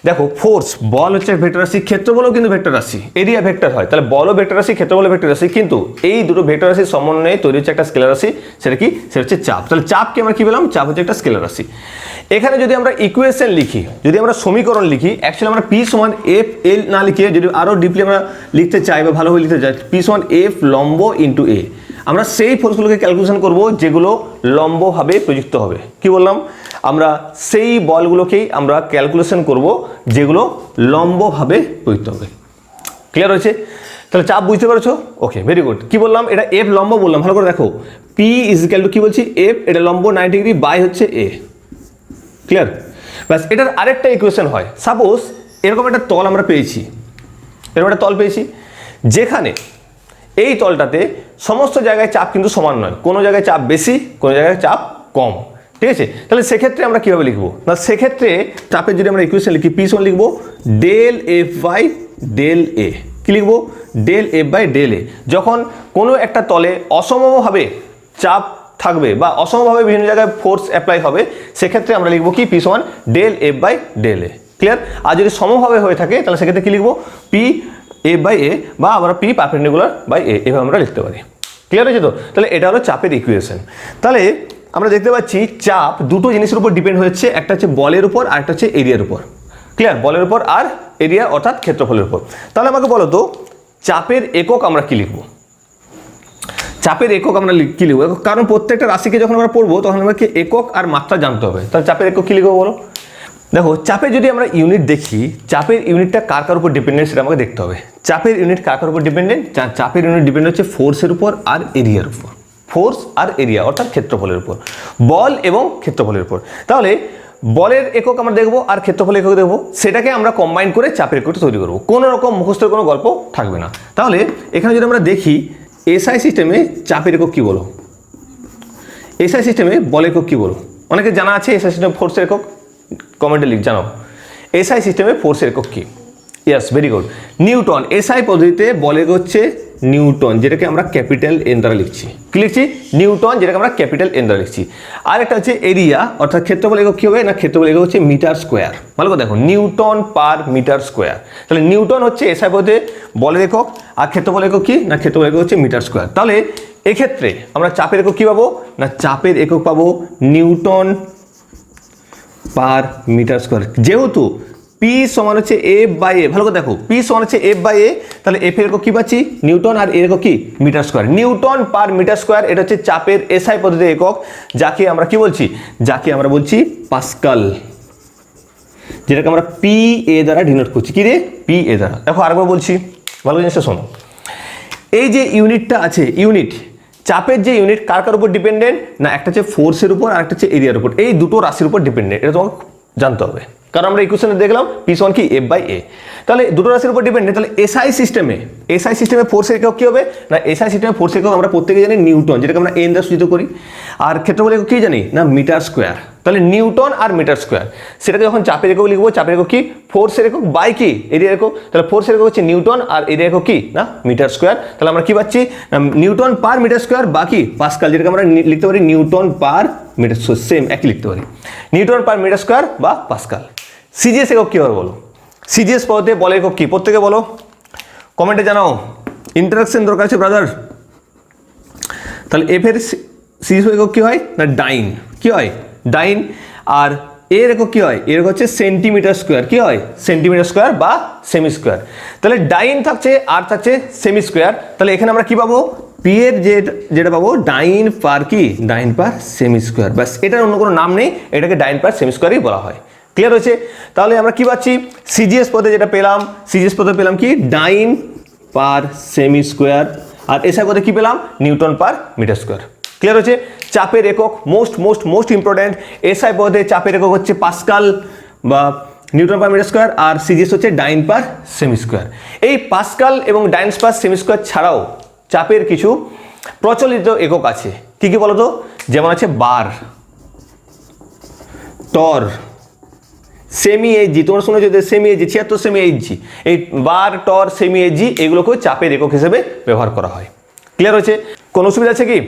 S1: দেখো, ফোর্স, বল হচ্ছে ভেক্টর রাশি, ক্ষেত্রফলও কিন্তু ভেক্টর রাশি, এরিয়া ভেক্টর হয়, তাহলে বলও ভেক্টর রাশি, ক্ষেত্রফলও ভেক্টর রাশি, কিন্তু এই দুটো ভেক্টর রাশির সমন্বয়ে তৈরি হচ্ছে একটা স্কেলার রাশি, সেটা কি? সেটা হচ্ছে চাপ। তাহলে চাপকে আমরা কি পেলাম? চাপ হচ্ছে একটা স্কেলার রাশি। এখানে যদি আমরা ইকুয়েশন লিখি, যদি আমরা সমীকরণ লিখি, অ্যাকচুয়ালি আমরা পি সমান এফ এল না লিখে যদি আরও ডিপলি আমরা লিখতে চাই বা ভালোভাবে লিখতে চাই, পি সমান এফ লম্ব ইন্টু এ, আমরা সেই ফোর্সগুলোকে ক্যালকুলেশন করব যেগুলো লম্বভাবে প্রযুক্ত হবে। কি বললাম? আমরা সেই বলগুলোকেই আমরা ক্যালকুলেশন করব যেগুলো লম্বভাবে প্রযুক্ত হবে। ক্লিয়ার হয়েছে? তাহলে চাপ বুঝতে পারছো? ওকে, ভেরি গুড। কি বললাম? এটা এফ লম্ব বললাম, ভালো করে দেখো, পি ইজ ইকুয়াল টু কি বলছি? এফ, এটা লম্ব 90 ডিগ্রি, বাই হচ্ছে এ। ক্লিয়ার? ব্যাস, এটার আরেকটা ইকুয়েশন হয়, সাপোজ এরকম একটা তল আমরা পেয়েছি, এরকম একটা তল পেয়েছি, যেখানে এই তলটাতে সমস্ত জায়গায় চাপ কিন্তু সমান নয়, কোনো জায়গায় চাপ বেশি, কোনো জায়গায় চাপ কম। ঠিক আছে? তাহলে সেক্ষেত্রে আমরা কীভাবে লিখবো না, সেক্ষেত্রে চাপের যদি আমরা ইকুয়েশন লিখি, পি সমান লিখবো ডেল এফ বাই ডেল এ। কি লিখবো? ডেল এফ বাই ডেল এ। যখন কোনো একটা তলে অসমভাবে চাপ থাকবে বা অসমভাবে বিভিন্ন জায়গায় ফোর্স অ্যাপ্লাই হবে, সেক্ষেত্রে আমরা লিখবো কি? পি সমান del F by del A. Clear? আর যদি সমভাবে হয়ে থাকে, তাহলে সেক্ষেত্রে কি লিখবো? পি এ বাই এ, বা আমরা পি পারপেন্ডিকুলার বাই এ, এভাবে আমরা লিখতে পারি। ক্লিয়ার হয়েছে তো? তাহলে এটা হলো চাপের ইকুয়েশন। তাহলে আমরা দেখতে পাচ্ছি চাপ দুটো জিনিসের উপর ডিপেন্ড হচ্ছে, একটা হচ্ছে বলের উপর আর একটা হচ্ছে এরিয়ার উপর। ক্লিয়ার? বলের উপর আর এরিয়া অর্থাৎ ক্ষেত্রফলের উপর। তাহলে আমাকে বলো তো, চাপের একক আমরা কি লিখবো? চাপের একক আমরা কি লিখবো? কারণ প্রত্যেকটা রাশিকে যখন আমরা পড়বো, তখন আমাকে একক আর মাত্রা জানতে হবে। তাহলে চাপের একক কি লিখবো বলো? দেখো, চাপের যদি আমরা ইউনিট দেখি, চাপের ইউনিটটা কার কার উপর ডিপেন্ডেন্ট সেটা আমাকে দেখতে হবে। চাপের ইউনিট কার কার উপর ডিপেন্ডেন্ট? চাপের ইউনিট ডিপেন্ড হচ্ছে ফোর্সের উপর আর এরিয়ার উপর। ফোর্স আর এরিয়া অর্থাৎ ক্ষেত্রফলের উপর, বল এবং ক্ষেত্রফলের উপর। তাহলে বলের একক আমরা দেখবো আর ক্ষেত্রফলের একক দেখবো, সেটাকে আমরা কম্বাইন করে চাপের এককটা তৈরি করবো। কোনো রকম মুখস্থের কোনো গল্প থাকবে না। তাহলে এখানে যদি আমরা দেখি, এসআই সিস্টেমে চাপের একক কি বলো? এসআই সিস্টেমে বলের একক কি বলো? অনেকে জানা আছে এসআই সিস্টেমে ফোর্সের একক, কমেন্টে জানাও। এসআই সিস্টেমে ফোর্সের একক কি? Yes, very good, Newton. SI পদ্ধতিতে বলের হচ্ছে নিউটন, যেটাকে আমরা ক্যাপিটাল এন দ্বারা লিখছি। কি লিখছি? নিউটন, যেটাকে আমরা ক্যাপিটাল এন দ্বারা লিখছি। আর একটা হচ্ছে এরিয়া অর্থাৎ ক্ষেত্রফল একক কি হবে না, ক্ষেত্রফল একক হচ্ছে মিটার স্কোয়ার। ভালো করে দেখো, নিউটন পার মিটার স্কোয়ার। তাহলে নিউটন হচ্ছে এসআই পদ্ধতিতে বলের একক, আর ক্ষেত্রফল একক কি না, ক্ষেত্রফল একক হচ্ছে মিটার স্কোয়ার। তাহলে এক্ষেত্রে আমরা চাপের একক কি পাবো না, চাপের একক পাবো নিউটন পার মিটার স্কোয়ার। যেহেতু পি সমান হচ্ছে এফ বাই এ, ভালো করে দেখো, পি সমান হচ্ছে এফ বাই এ, তাহলে এফ এর একক কি পাচ্ছি? নিউটন, আর এর একক কি? Metre square. Newton per metre square, এটা হচ্ছে চাপের এসআই পদ্ধতির একক, যাকে আমরা কি বলছি? যাকে আমরা বলছি পাস্কাল, যেটাকে আমরা পি এ দ্বারা ডিনোট করছি। কি রে? পি এ দ্বারা। দেখো আরেকবার বলছি, ভালো জিনিসটা শোনো। এই যে ইউনিটটা আছে, ইউনিট, চাপের যে ইউনিট কার কার উপর ডিপেন্ডেন্ট না, একটা হচ্ছে ফোর্সের উপর আর একটা হচ্ছে এরিয়ার উপর। এই দুটো রাশির উপর ডিপেন্ডেন্ট, এটা তোমাকে জানতে হবে, কারণ আমরা ইকুয়েশনে দেখলাম পি সমান কি? এফ বাই এ। তাহলে দুটো রাশির উপর ডিপেন্ডেন্ট। তাহলে এসআই সিস্টেমে ফোর্সের একক কি হবে না, এসআই সিস্টেমে ফোর্সের একক আমরা প্রত্যেকে জানি নিউটন, যেটাকে আমরা এন দ্বারা সূচিত করি। আর ক্ষেত্রফল একক কি জানি না, মিটার স্কোয়ার। তাহলে নিউটন আর মিটার স্কোয়ার, সেটাকে যখন চাপের একক লিখবো, চাপের একক কি? ফোর্সের একক বাই কি? এরিয়ার একক। তাহলে ফোর্সের একক হচ্ছে নিউটন আর এরিয়ার একক কি না, মিটার স্কোয়ার। তাহলে আমরা কি পাচ্ছি? নিউটন পার মিটার স্কোয়ার বাকি পাস্কাল, যেটাকে আমরা লিখতে পারি newton per metre square, same একই লিখতে পারি, নিউটন পার মিটার স্কোয়ার বা পাস্কাল। সিজিএস একক কি হবে বলো? সিজিএস পদ্ধতিতে বলের একক কি? প্রত্যেকে বলো, কমেন্টে জানাও। ইন্টারাকশন দরকার আছে ব্রাদার। তাহলে এফ এর সিজিএস একক কি হয় না, ডাইন। কি হয়? ডাইন। আর এর একক কি হয়, এর হচ্ছে সেন্টিমিটার স্কোয়ার, কি হয় সেন্টিমিটার স্কোয়ার বা সেমি স্কোয়ার। তাহলে ডাইন থাকছে আর থাকছে সেমি স্কোয়ার, তাহলে এখানে আমরা কি পাবো, পি এর যেটা পাবো ডাইন পার কি, ডাইন পার সেমি স্কোয়ার, ব্যাস, এটার অন্য কোনো নাম নেই, এটাকে ডাইন পার সেমি স্কোয়ারই বলা হয়। ক্লিয়ার হয়েছে? তাহলে আমরা কি পাচ্ছি, সিজিএস পদে যেটা পেলাম, সিজিএস পদে পেলাম কি ডাইন পার সেমি স্কোয়ার, আর এসআই পদে কি পেলাম newton per metre square. Clear হচ্ছে? চাপের একক মোস্ট ইম্পর্টেন্ট, এসআই পদে চাপের একক হচ্ছে পাস্কাল বা নিউটন পার মিটার স্কোয়ার, আর সিজিএস হচ্ছে ডাইন পার সেমি স্কোয়ার। এই পাস্কাল এবং ডাইন পার সেমি স্কোয়ার ছাড়াও চাপের কিছু প্রচলিত একক আছে, কি কি বলতো, যেমন আছে বার, টর, সেমি এইচজি, তোমরা শুনেছো যে সেমি এইচজি 76 সেমি এইচজি, এই বার, টর, সেমি এইচজি এগুলোকেও চাপের একক হিসেবে ব্যবহার করা হয়। ক্লিয়ার হয়েছে? কোনো অসুবিধা আছে কি?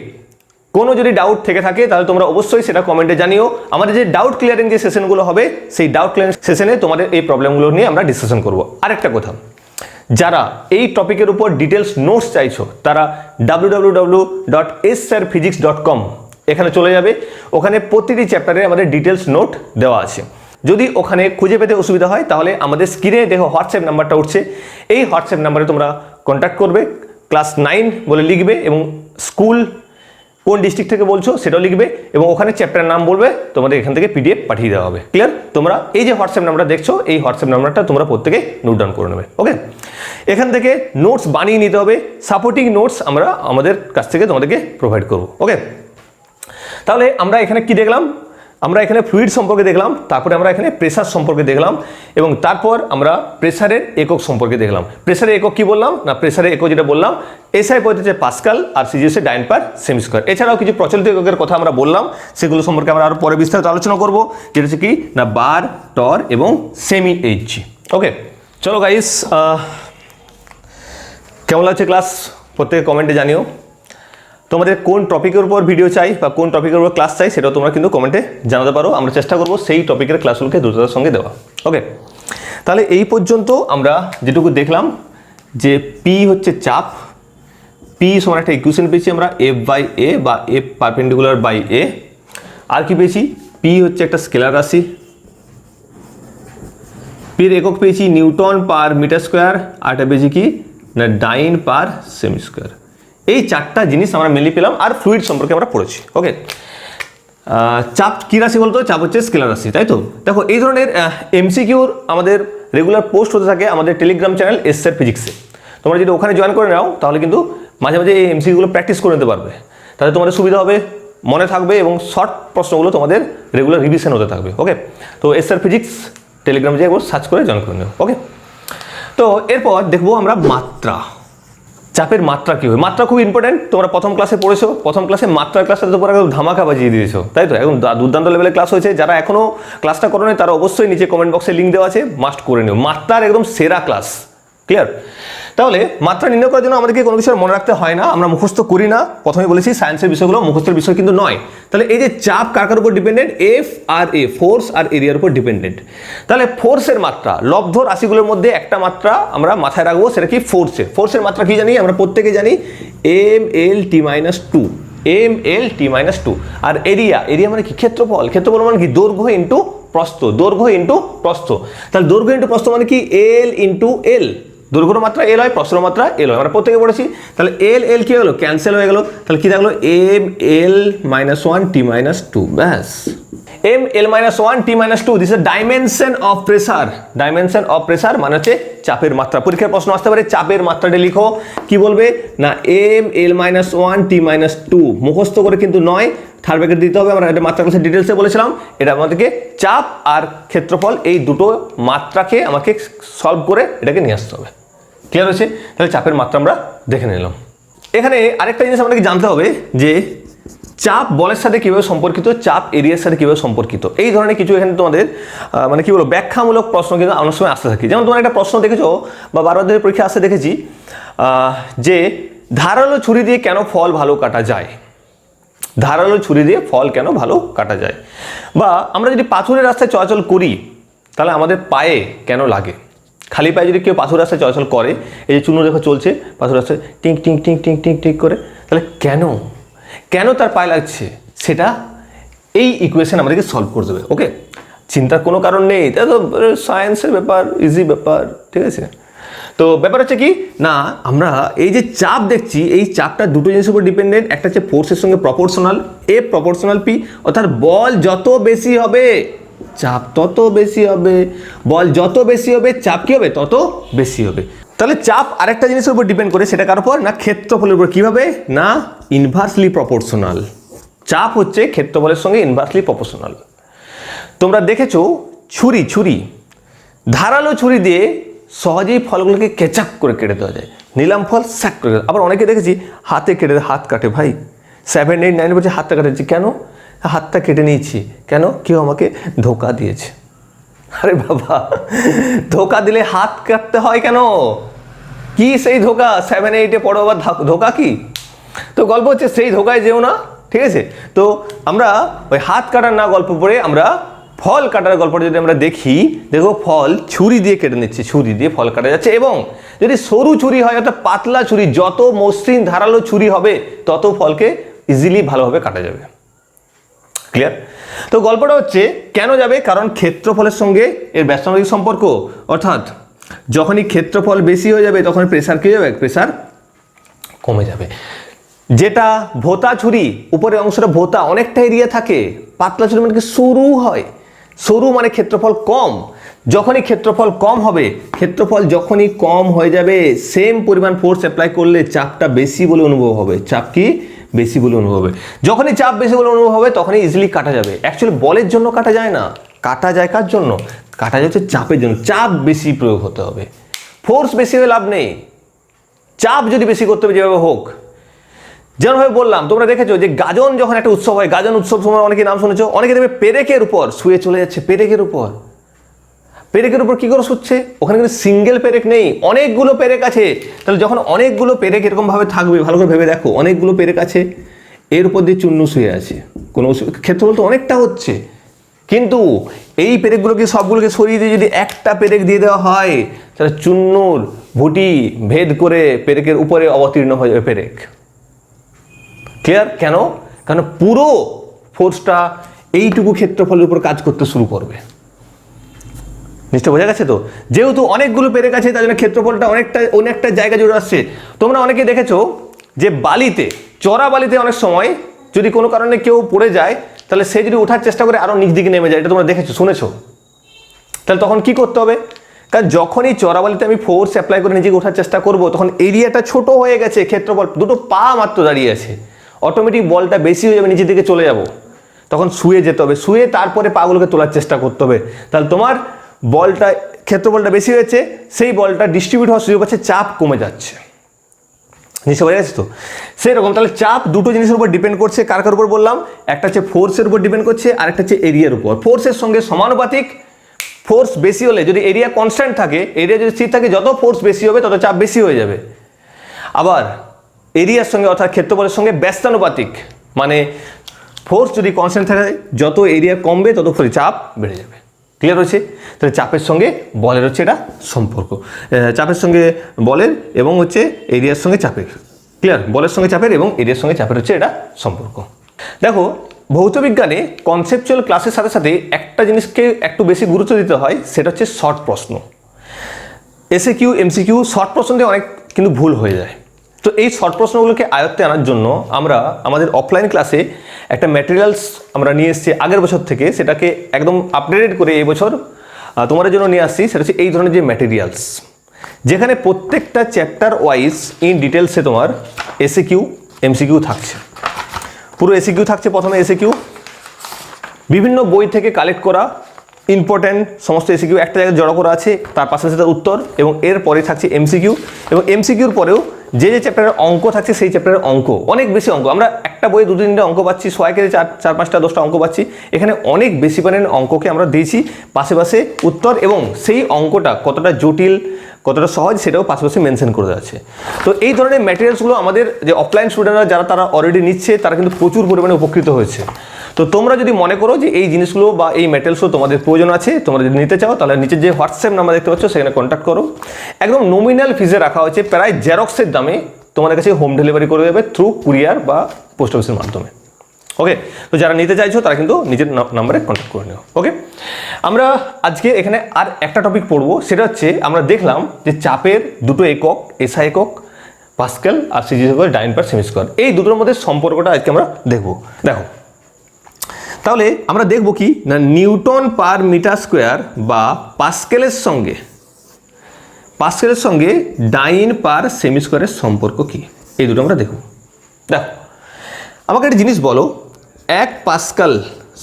S1: কোনো যদি ডাউট থেকে থাকে তাহলে তোমরা অবশ্যই সেটা কমেন্টে জানিও। আমাদের যে ডাউট ক্লিয়ারিং যে সেশনগুলো হবে সেই ডাউট ক্লিয়ারিং সেশনে তোমাদের এই প্রবলেমগুলো নিয়ে আমরা ডিসকাশন করব। আরেকটা কথা, যারা এই টপিকের উপর ডিটেলস নোটস চাইছো তারা www.srphysics.com এখানে চলে যাবে, ওখানে প্রতিটি চ্যাপ্টারে আমাদের ডিটেলস নোট দেওয়া আছে। যদি ওখানে খুঁজে পেতে অসুবিধা হয় তাহলে আমাদের স্ক্রিনে দেখো হোয়াটসঅ্যাপ নাম্বারটা উঠছে, এই হোয়াটসঅ্যাপ নাম্বারে তোমরা কন্ট্যাক্ট করবে, ক্লাস 9 বলে লিখবে এবং স্কুল কোন ডিস্ট্রিক্ট থেকে বলছো সেটাও লিখবে এবং ওখানে চ্যাপ্টারের নাম বলবে, তোমাদের এখান থেকে পিডিএফ পাঠিয়ে দেওয়া হবে। ক্লিয়ার? তোমরা এই যে হোয়াটসঅ্যাপ নাম্বারটা দেখছো এই হোয়াটসঅ্যাপ নাম্বারটা তোমরা প্রত্যেকে নোট ডাউন করে নেবে। ওকে, এখান থেকে নোটস বানিয়ে নিতে হবে, সাপোর্টিং নোটস আমরা আমাদের কাছ থেকে তোমাদেরকে প্রোভাইড করবো। ওকে, তাহলে আমরা এখানে কি দেখলাম, আমরা এখানে ফ্লুইড সম্পর্কে দেখলাম, তারপরে আমরা এখানে প্রেসার সম্পর্কে দেখলাম এবং তারপর আমরা প্রেসারের একক সম্পর্কে দেখলাম। প্রেসারের একক কি বললাম না, প্রেসারের একক যেটা বললাম এসআই পদ্ধতিতে পাস্কাল আর সিজিএস ডাইন পার সেমি স্কোয়ার। এছাড়াও কিছু প্রচলিত এককের কথা আমরা বললাম, সেগুলো সম্পর্কে আমরা আরো পরে বিস্তারিত আলোচনা করব, যেটা হচ্ছে কি না বার, টর এবং সেমি এইচজি। ওকে, চলো গাইস, কেমন লাগছে ক্লাস প্রত্যেকে কমেন্টে জানিও। তোমাদের কোন টপিকের উপর ভিডিও চাই বা কোন টপিকের উপর ক্লাস চাই সেটাও তোমরা কিন্তু কমেন্টে জানাতে পারো, আমরা চেষ্টা করব সেই টপিকের ক্লাসগুলোকে দ্রুততার সঙ্গে দেওয়া। ওকে, তাহলে এই পর্যন্ত আমরা যেটুকু দেখলাম যে পি হচ্ছে চাপ, পি সমান একটা ইকুয়েশন পেয়েছি আমরা এফ বাই এ বা এফ পারপেন্ডিকুলার বাই এ। আর কি পেয়েছি, পি হচ্ছে একটা স্কেলার রাশি, পির একক পেয়েছি নিউটন পার মিটার স্কোয়ার, আরটা পেয়েছি কি না ডাইন পার সেমি স্কোয়ার। এই চারটা জিনিস আমরা মেনলি পেলাম, আর ফ্লুইড সম্পর্কে আমরা পড়েছি। ওকে, চাপ কি রাশি বলতো, চাপ হচ্ছে স্কেলার রাশি, তাই তো? দেখো এই ধরনের এমসিকিউর আমাদের রেগুলার পোস্ট হতে থাকে আমাদের টেলিগ্রাম চ্যানেল এসআর ফিজিক্সে। তোমরা যদি ওখানে জয়েন করে নাও তাহলে কিন্তু মাঝে মাঝে এই এমসিকিউগুলো প্র্যাকটিস করে নিতে পারবে, তাহলে তোমাদের সুবিধা হবে, মনে থাকবে এবং শর্ট প্রশ্নগুলো তোমাদের রেগুলার রিভিশন হতে থাকবে। ওকে, তো এসআর ফিজিক্স টেলিগ্রাম যে সার্চ করে জয়েন করে নেব। ওকে, তো এরপর দেখবো আমরা মাত্রা, চাপের মাত্রা কী হয়। মাত্রা খুব ইম্পর্টেন্ট, তোমরা প্রথম ক্লাসে পড়েছো, প্রথম ক্লাসে মাত্রার ক্লাসটা তো একদম ধামাকা বাজিয়ে দিয়েছো, তাই তো? এখন দুর্দান্ত লেভেলের ক্লাস হয়েছে, যারা এখনও ক্লাসটা করো নি তারা অবশ্যই নিচে কমেন্ট বক্সে লিঙ্ক দেওয়া আছে, মাস্ট করে নিও, মাত্রার একদম সেরা ক্লাস। ক্লিয়ার? তাহলে মাত্রা নির্ণয় করার জন্য আমাদেরকে কোনো কিছু মনে রাখতে হয় না, আমরা মুখস্থ করি না, প্রথমে বলেছি সায়েন্সের বিষয়গুলো মুখস্থের বিষয় কিন্তু নয়। তাহলে এই যে চাপ কার উপর ডিপেন্ডেন্ট, এফ আর এ, ফোর্স আর এরিয়ার উপর ডিপেন্ডেন্ট। তাহলে ফোর্সের মাত্রা, লব্ধ রাশিগুলোর মধ্যে একটা মাত্রা আমরা মাথায় রাখবো, সেটা কি ফোর্সের। ফোর্সের মাত্রা কি জানি আমরা প্রত্যেকে জানি, এম এল টি মাইনাস টু, এম এল টি মাইনাস টু। আর এরিয়া, এরিয়া মানে কি ক্ষেত্রফল, ক্ষেত্রফল মানে কি দৈর্ঘ্য ইন্টু প্রস্থ, দৈর্ঘ্য ইন্টু প্রস্থ। তাহলে দৈর্ঘ্য ইন্টু প্রস্থ মানে কি এল ইন্টু এল, দৈর্ঘ্যের মাত্রা এল হয়, প্রস্থের মাত্রা এল হয়, আমরা প্রত্যেকে পড়েছি। তাহলে এল এল কি হলো, ক্যান্সেল হয়ে গেল, তাহলে কি থাকলো M L minus one T minus two, ব্যাস। M L minus one T minus two, this is dimension of pressure. Dimension of pressure মানে হচ্ছে চাপের মাত্রা। পরীক্ষার প্রশ্ন আসতে পারে চাপের মাত্রাটা লিখো, কি বলবে না M L minus one T minus two, মুখস্থ করে কিন্তু নয়, থার্ড ব্র্যাকেট দিতে হবে। আমরা এটা মাত্রা ক্লাসে ডিটেলসে বলেছিলাম, এটা আমাদেরকে চাপ আর ক্ষেত্রফল এই দুটো মাত্রাকে আমাকে সলভ করে এটাকে নিয়ে আসতে হবে। ক্লিয়ার হয়েছে? তাহলে চাপের মাত্রা আমরা দেখে নিলাম। এখানে আরেকটা জিনিস আমাদেরকে জানতে হবে যে চাপ বলের সাথে কীভাবে সম্পর্কিত, চাপ এরিয়ার সাথে কীভাবে সম্পর্কিত। এই ধরনের কিছু এখানে তোমাদের মানে কি বলবো ব্যাখ্যামূলক প্রশ্ন কিন্তু অনেক সময় আসতে থাকে। যেমন তোমার একটা প্রশ্ন দেখেছো বা 12 পরীক্ষা আসতে দেখেছি যে ধারালো ছুরি দিয়ে কেন ফল ভালো কাটা যায়, ধারালো ছুরি দিয়ে ফল কেন ভালো কাটা যায়। বা আমরা যদি পাথরের রাস্তায় চলাচল করি তাহলে আমাদের পায়ে কেন লাগে। খালি পায়ে যদি কেউ পাথর রাস্তায় চলাচল করে, এই যে চুনো রেখা চলছে পাথর রাস্তায় টিং টিং টিং টিং টিং টিং করে, তাহলে কেন কেন তার পায়ে লাগছে সেটা এই ইকুয়েশন আমাদেরকে সলভ করে দেবে। ওকে, চিন্তার কোনো কারণ নেই, এটা তো সায়েন্সের ব্যাপার, ইজি ব্যাপার, ঠিক আছে। তো ব্যাপার হচ্ছে কি না, আমরা এই যে চাপ দেখছি, এই চাপটা দুটো জিনিসের উপর ডিপেন্ডেন্ট। একটা হচ্ছে ফোর্সের সঙ্গে প্রপোর্শনাল, এ প্রপোর্শনাল পি, অর্থাৎ বল যত বেশি হবে চাপ তত বেশি হবে, বল যত বেশি হবে চাপ কি হবে তত বেশি হবে। তাহলে চাপ আরেকটা জিনিসের উপর ডিপেন্ড করে, সেটা কার উপর না ক্ষেত্রফলের উপর। কিভাবে না ইনভার্সলি প্রপোর্শনাল। চাপ হচ্ছে ক্ষেত্রফলের সঙ্গে ইনভার্সলি প্রপোর্শনাল। তোমরা দেখেছো ছুরি ধারালো ছুরি দিয়ে সহজেই ফলগুলোকে কেচাপ করে কেটে দেওয়া যায়, নিলাম ফল স্যাক করে। আবার অনেকে দেখেছি হাতে কেটে হাত কাটে, ভাই 7, 8, 9 বছর হাতটা কাটেছি, কেন হাতটা কেটে নিয়েছি, কেন কেউ আমাকে ধোকা দিয়েছে। আরে বাবা, ধোকা দিলে হাত কাটতে হয় কেন? কি সেই ধোকা? 7, 8-এ পড়ো, আবার ধোকা কি? তো গল্প হচ্ছে সেই ধোকায় যেও না, ঠিক আছে। তো আমরা ওই হাত কাটার না গল্প পড়ে আমরা ফল কাটার গল্পটা যদি আমরা দেখি, দেখো ফল ছুরি দিয়ে কেটে নিচ্ছে, ছুরি দিয়ে ফল কাটা যাচ্ছে। এবং যদি সরু ছুরি হয়, অর্থাৎ পাতলা ছুরি, যত মসৃণ ধারালো ছুরি হবে তত ফলকে ইজিলি ভালোভাবে কাটা যাবে। ক্লিয়ার? তো গল্পটা হচ্ছে কেন যাবে, কারণ ক্ষেত্রফলের সঙ্গে এর ব্যস্তানুপাতিক সম্পর্ক, অর্থাৎ যখনই ক্ষেত্রফল বেশি হয়ে যাবে তখন প্রেসার কি যাবে, প্রেসার কমে যাবে। যেটা ভোতা ছুরি, উপরের অংশটা ভোতা, অনেকটা এরিয়া থাকে, পাতলা ছুরি মানে সরু হয়, সরু মানে ক্ষেত্রফল কম। যখনই ক্ষেত্রফল কম হবে, ক্ষেত্রফল যখনই কম হয়ে যাবে, সেম পরিমাণ ফোর্স অ্যাপ্লাই করলে চাপটা বেশি বলে অনুভব হবে। চাপ কি বেশি বলে অনুভব হবে। যখনই চাপ বেশি বলে অনুভব হবে তখনই ইজিলি কাটা যাবে। অ্যাকচুয়ালি বলের জন্য কাটা যায় না, কাটা যায় কার জন্য? কাটা যাচ্ছে চাপের জন্য। চাপ বেশি প্রয়োগ হতে হবে, ফোর্স বেশি হয়ে লাভ নেই। চাপ যদি বেশি করতে হবে যেভাবে হোক, যেমনভাবে বললাম, তোমরা দেখেছো যে গাজন যখন একটা উৎসব হয়, গাজন উৎসব সময় অনেকে নাম শুনেছো, অনেকে দেখবে পেরেকের উপর শুয়ে চলে যাচ্ছে, পেরেকের উপর কি করে শুচ্ছে? ওখানে কিন্তু সিঙ্গেল পেরেক নেই, অনেকগুলো পেরেক আছে। তাহলে যখন অনেকগুলো পেরেক এরকম ভাবে থাকবে, ভালো করে ভেবে দেখো, অনেকগুলো পেরেক আছে, এর উপর দিয়ে চুন্নু শুয়ে আছে, কোনো ক্ষেত্রফল তো অনেকটা হচ্ছে, কিন্তু এই পেরেকগুলোকে সবগুলোকে সরিয়ে দিয়ে যদি একটা পেরেক দিয়ে দেওয়া হয়, তাহলে চুন্নুর ভুটি ভেদ করে পেরেকের উপরে অবতীর্ণ হয়ে যাবে পেরেক। ক্লিয়ার? কেন? কারণ পুরো ফোর্সটা এইটুকু ক্ষেত্রফলের উপর কাজ করতে শুরু করবে। নিশ্চয় বোঝা গেছে তো? যেহেতু অনেকগুলো পেরেক আছে, তার জন্য ক্ষেত্রফলটা অনেকটা জায়গা জুড়ে আসছে। তোমরা অনেকে দেখেছো যে বালিতে, চড়া বালিতে অনেক সময় যদি কোনো কারণে কেউ পড়ে যায়, তাহলে সে যদি ওঠার চেষ্টা করে আরো নিচ দিকে নেমে যায়, এটা তোমরা দেখেছো, শুনেছো। তাহলে তখন কি করতে হবে? কারণ যখনই চড়া বালিতে আমি ফোর্স অ্যাপ্লাই করে নিজেকে ওঠার চেষ্টা করব, তখন এরিয়াটা ছোট হয়ে গেছে, ক্ষেত্রফল দুটো পা মাত্র দাঁড়িয়ে আছে, অটোমেটিক বলটা বেশি হয়ে যাবে, নিচের দিকে চলে যাব। তখন শুয়ে যেতে হবে, শুয়ে তারপরে পাগুলোকে তোলার চেষ্টা করতে হবে। তাহলে তোমার বলটা, ক্ষেত্রফলটা বেশি হয়েছে, সেই বলটা ডিস্ট্রিবিউট হওয়ার সুযোগ পাচ্ছে, চাপ কমে যাচ্ছে। নিশ্চয় বোঝা যাচ্ছে তো? সেরকম তাহলে চাপ দুটো জিনিসের উপর ডিপেন্ড করছে। কার কার উপর বললাম? একটা হচ্ছে ফোর্সের উপর ডিপেন্ড করছে, আর একটা হচ্ছে এরিয়ার উপর। ফোর্সের সঙ্গে সমানুপাতিক, ফোর্স বেশি হলে, যদি এরিয়া কনস্ট্যান্ট থাকে, এরিয়া যদি স্থির থাকে, যত ফোর্স বেশি হবে তত চাপ বেশি হয়ে যাবে। আবার এরিয়ার সঙ্গে অর্থাৎ ক্ষেত্রফলের সঙ্গে ব্যস্তানুপাতিক, মানে ফোর্স যদি কনস্ট্যান্ট থাকে, যত এরিয়া কমবে তত ফলে চাপ বেড়ে যাবে। ক্লিয়ার হচ্ছে? তাহলে চাপের সঙ্গে বলের হচ্ছে এটা সম্পর্ক, চাপের সঙ্গে বলের এবং হচ্ছে এরিয়ার সঙ্গে চাপের। ক্লিয়ার? বলের সঙ্গে চাপের এবং এরিয়ার সঙ্গে চাপের হচ্ছে এটা সম্পর্ক। দেখো, ভৌতবিজ্ঞানে কনসেপচুয়াল ক্লাসের সাথে সাথে একটা জিনিসকে একটু বেশি গুরুত্ব দিতে হয়, সেটা হচ্ছে শর্ট প্রশ্ন। এসএকিউ, এমসিকিউ, শর্ট প্রশ্ন দিয়ে অনেক কিন্তু ভুল হয়ে যায়। তো এই শর্ট প্রশ্নগুলোকে আয়ত্তে আনার জন্য আমরা আমাদের অফলাইন ক্লাসে একটা ম্যাটেরিয়ালস আমরা নিয়ে এসেছি আগের বছর থেকে, সেটাকে একদম আপডেটেড করে এই বছর তোমাদের জন্য নিয়ে আসছি। সেটা হচ্ছে এই ধরনের যে ম্যাটেরিয়ালস, যেখানে প্রত্যেকটা চ্যাপ্টার ওয়াইজ ইন ডিটেলসে তোমার এসএকিউ, এমসিকিউ থাকছে। পুরো এসএকিউ থাকছে। প্রথমে এসএকিউ বিভিন্ন বই থেকে কালেক্ট করা ইম্পর্টেন্ট সমস্ত এসিকিউ একটা জায়গায় জড়ো করা আছে, তার পাশে তার উত্তর, এবং এরপরে থাকছে এমসিকিউ, এবং এমসিকিউর পরেও যে যে চ্যাপ্টারের অঙ্ক থাকছে সেই চ্যাপ্টারের অঙ্ক, অনেক বেশি অঙ্ক। আমরা একটা বইয়ে 2-3টে অঙ্ক পাচ্ছি, সবাইকে 4-5টা-10টা অঙ্ক পাচ্ছি, এখানে অনেক বেশি পরিমাণে অঙ্ককে আমরা দিয়েছি, পাশে পাশে উত্তর, এবং সেই অঙ্কটা কতটা জটিল কতটা সহজ সেটাও পাশাপাশি মেনশন করে দেওয়া আছে। তো এই ধরনের ম্যাটেরিয়ালসগুলো আমাদের যে অফলাইন স্টুডেন্টরা যারা তারা অলরেডি নিচ্ছে, তারা কিন্তু প্রচুর পরিমাণে উপকৃত হয়েছে। তো তোমরা যদি মনে করো যে এই জিনিসগুলো বা এই ম্যাটেরিয়ালসগুলো তোমাদের প্রয়োজন আছে, তোমরা যদি নিতে চাও, তাহলে নিচে যে হোয়াটসঅ্যাপ নাম্বার দেখতে পাচ্ছ সেখানে কন্ট্যাক্ট করো। একদম নমিনাল ফিজে রাখা হয়েছে, প্রায় জেরক্সের দামে তোমাদের কাছে হোম ডেলিভারি করে দেবে থ্রু কুরিয়ার বা পোস্ট অফিসের মাধ্যমে। ওকে, তো যারা নিতে চাইছো তারা কিন্তু নিজের নাম্বারে কন্ট্যাক্ট করে নিও। ওকে, আমরা আজকে এখানে আর একটা টপিক পড়বো, সেটা হচ্ছে আমরা দেখলাম যে চাপের দুটো একক, এসআই একক, পাস্কেল আর সিজি একক, ডাইন পার সেমি স্কোয়ার, এই দুটোর মধ্যে সম্পর্কটা আজকে আমরা দেখবো। দেখো তাহলে আমরা দেখব কি না, নিউটন পার মিটার স্কোয়ার বা পাস্কেলের সঙ্গে ডাইন পার সেমি স্কোয়ারের সম্পর্ক কি, এই দুটো আমরা দেখব। দেখো আমাকে একটা জিনিস বলো, 1 পাস্কাল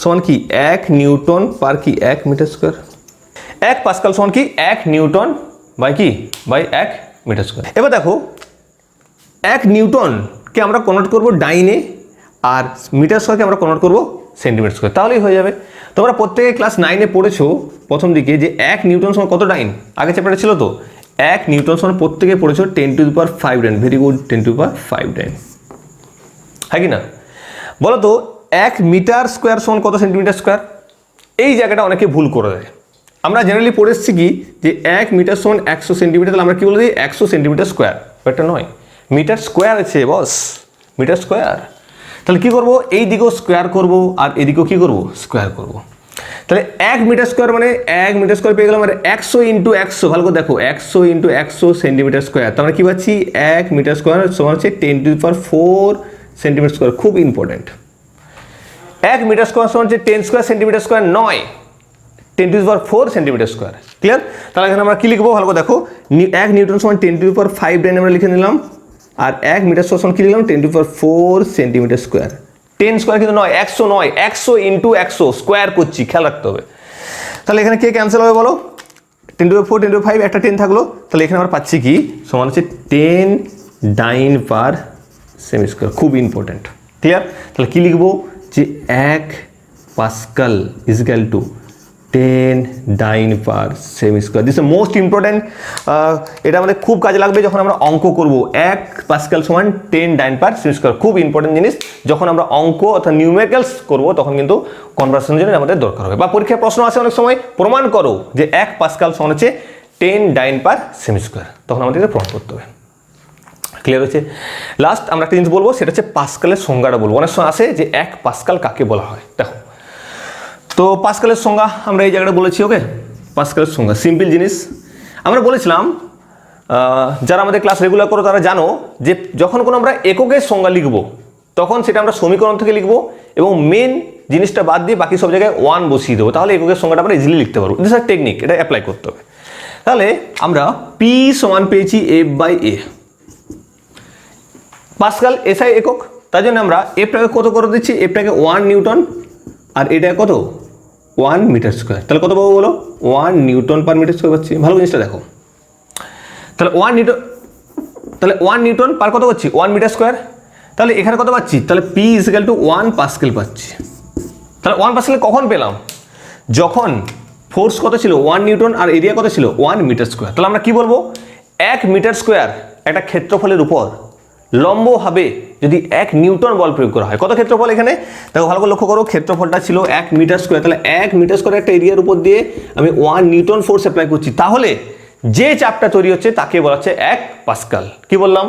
S1: সমান কি 1 নিউটন পার কি 1 মিটার স্কোয়ার। 1 পাস্কাল সমান কি 1 নিউটন বাই কি বাই 1 মিটার স্কোয়ার। এবার দেখো 1 নিউটনকে আমরা কনভার্ট করব ডাইনে, আর মিটার স্কোয়ারকে আমরা কনভার্ট করব সেন্টিমিটার স্কোয়ার, তাহলেই হয়ে যাবে। তোমরা প্রত্যেকে ক্লাস 9-এ পড়েছো প্রথম দিকে যে 1 নিউটন সমান কত ডাইন, আগে চ্যাপ্টারে ছিল তো। 1 নিউটন সমান প্রত্যেকে পড়েছো 10⁵ ডাইন, ভেরি গুড, 10⁵ ডাইন, হ্যাঁ কি না? বলো তো 1 মিটার স্কোয়ার সমান কত সেন্টিমিটার স্কোয়ার? এই জায়গাটা অনেকে ভুল করে দেয়। আমরা জেনারেলি পড়ে এসেছি কি যে 1 মিটার সমান 100 সেন্টিমিটার, তাহলে আমরা কি বলে দিই 100 সেন্টিমিটার স্কোয়ার, এটা নয়, মিটার স্কোয়ার আছে বস, মিটার স্কোয়ার। তাহলে কি করব, এই দিকেও স্কোয়ার করব আর এদিকেও কি করব, স্কোয়ার করব। তাহলে 1 মিটার স্কোয়ার মানে 1 মিটার স্কোয়ার পেয়ে গেলাম, মানে 100 × 100, ভালো করে দেখো 100 × 100 সেন্টিমিটার স্কোয়ার, তার মানে কি পাচ্ছি 1 মিটার স্কোয়ার সমান হচ্ছে 10⁴ সেন্টিমিটার স্কোয়ার, খুব ইম্পর্টেন্ট। 1 মিটার স্কোয়ার সমান হচ্ছে 10 স্কোয়ার সেন্টিমিটার স্কোয়ার নয়, 10⁴ সেন্টিমিটার স্কোয়ার, ক্লিয়ার? তাহলে এখানে আমরা কি লিখবো, ভালো করে দেখো, 1 নিউটন সমান 10⁵ ডাইন আমরা লিখে নিলাম, আর 1 মিটার স্কোয়ার সমান কি লিখলাম 10⁴ সেন্টিমিটার স্কোয়ার। 10 স্কোয়ার কিন্তু নয়, 100 নয়, 100 × 100 স্কোয়ার করছি, খেয়াল রাখতে হবে। তাহলে এখানে কে ক্যান্সেল হবে বলো, 10⁴, 10⁵, একটা 10 থাকলো, তাহলে এখানে আমরা পাচ্ছি কি সমান হচ্ছে 10 ডাইন পার সেমি স্কোয়ার, খুব ইম্পর্টেন্ট, ক্লিয়ার? তাহলে কি লিখবো যে 1 pascal equal to 10 dyne per cm square. This is most important, এটা আমাদের খুব কাজে লাগবে যখন আমরা অঙ্ক করব। 1 পাস্কাল সমান 10 ডাইন পার সেমি স্কোয়ার, খুব ইম্পর্টেন্ট জিনিস। যখন আমরা অঙ্ক অর্থাৎ নিউমেরিক্যালস করব তখন কিন্তু কনভার্সনের জন্য আমাদের দরকার হবে। বা পরীক্ষায় প্রশ্ন আসে অনেক সময়, প্রমাণ করো যে 1 পাস্কাল সমান হচ্ছে 10 ডাইন পার সেমি স্কোয়ার, তখন আমাদেরকে প্রমাণ করতে হবে। ক্লিয়ার হচ্ছে? লাস্ট আমরা একটা জিনিস বলবো, সেটা হচ্ছে পাস্কালের সংজ্ঞাটা বলবো। অনেক সময় আসে যে 1 পাস্কাল কাকে বলা হয়। দেখো তো পাস্কালের সংজ্ঞা আমরা এই জায়গাটা বলেছি। ওকে, পাস্কালের সংজ্ঞা সিম্পল জিনিস। আমরা বলেছিলাম, যারা আমাদের ক্লাস রেগুলার করো তারা জানো যে যখন কোনো আমরা এককের সংজ্ঞা লিখব তখন সেটা আমরা সমীকরণ থেকে লিখব এবং মেন জিনিসটা বাদ দিয়ে বাকি সব জায়গায় 1 বসিয়ে দেবো, তাহলে এককের সংজ্ঞাটা আমরা ইজিলি লিখতে পারবো। দিস আর টেকনিক, এটা অ্যাপ্লাই করতে হবে। তাহলে আমরা পি সমান পেয়েছি F/A, পাস্কাল এসআই একক, তার জন্য আমরা এফটাকে কত করে দিচ্ছি, এফটাকে 1 নিউটন আর এটা কত 1 মিটার স্কোয়ার। তাহলে কত পাবো বলো, 1 নিউটন পার মিটার স্কোয়ার পাচ্ছি। ভালো জিনিসটা দেখো, তাহলে 1 নিউটন পার কত পাচ্ছি 1 মিটার স্কোয়ার। তাহলে এখানে কত পাচ্ছি, তাহলে P = 1 পাস্কেল পাচ্ছি। তাহলে 1 পাস্কেল কখন পেলাম, যখন ফোর্স কত ছিল 1 নিউটন আর এরিয়া কত ছিল 1 মিটার স্কোয়ার। তাহলে আমরা কি বলবো, 1 মিটার স্কোয়ার একটা ক্ষেত্রফলের উপর লম্বভাবে যদি 1 নিউটন বল প্রয়োগ করা হয়, কত ক্ষেত্রফল এখানে দেখো, ভালো করে লক্ষ্য করো, ক্ষেত্রফলটা ছিল 1 মিটার স্কোয়ার। তাহলে 1 মিটার স্কোয়ার একটা এরিয়ার উপর দিয়ে আমি 1 নিউটন ফোর্স অ্যাপ্লাই করছি, তাহলে যে চাপটা তৈরি হচ্ছে তাকে বলা হচ্ছে 1 পাস্কাল। কি বললাম,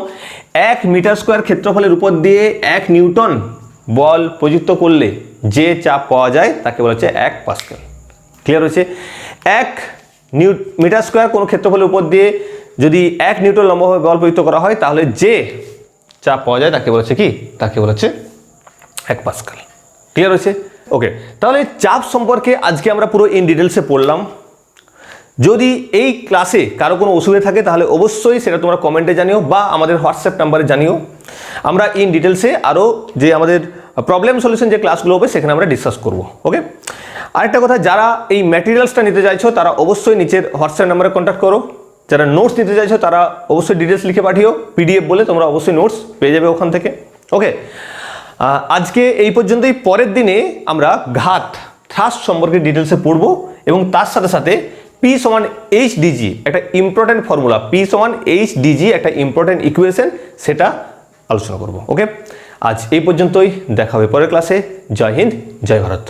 S1: 1 মিটার স্কোয়ার ক্ষেত্রফলের উপর দিয়ে 1 নিউটন বল প্রযুক্ত করলে যে চাপ পাওয়া যায় তাকে বলা হচ্ছে 1 পাস্কাল। ক্লিয়ার হয়েছে? 1 মিটার স্কোয়ার কোনো ক্ষেত্রফলের উপর দিয়ে যদি 1 নিউটন লম্বভাবে বল প্রযুক্ত করা হয় তাহলে যে চাপ পাওয়া যায় তাকে বলেছে কি, তাকে বলেছে 1 পাস্কাল। ক্লিয়ার হয়েছে? ওকে, তাহলে চাপ সম্পর্কে আজকে আমরা পুরো ইন ডিটেলসে পড়লাম। যদি এই ক্লাসে কারো কোনো অসুবিধা থাকে তাহলে অবশ্যই সেটা তোমরা কমেন্টে জানিও বা আমাদের হোয়াটসঅ্যাপ নাম্বারে জানিও। আমরা ইন ডিটেলসে আরও যে আমাদের প্রবলেম সলিউশন যে ক্লাসগুলো হবে সেখানে আমরা ডিসকাস করব। ওকে, আরেকটা কথা, যারা এই ম্যাটেরিয়ালসটা নিতে চাইছো তারা অবশ্যই নিচের হোয়াটসঅ্যাপ নাম্বারে কন্ট্যাক্ট করো। যারা নোটস নিতে চাইছো তারা অবশ্যই ডিটেলস লিখে পাঠিও, PDF বলে তোমরা অবশ্যই নোটস পেয়ে যাবে ওখান থেকে। ওকে, আজকে এই পর্যন্তই। পরের দিনে আমরা ঘাত থ্রাস্ট সম্পর্কে ডিটেলসে পড়বো এবং তার সাথে সাথে P = HDG একটা ইম্পর্টেন্ট ফর্মুলা, P = HDG একটা ইম্পর্টেন্ট ইকুয়েশন, সেটা আলোচনা করব। ওকে, আজ এই পর্যন্তই, দেখা হবে পরের ক্লাসে। জয় হিন্দ, জয় ভারত।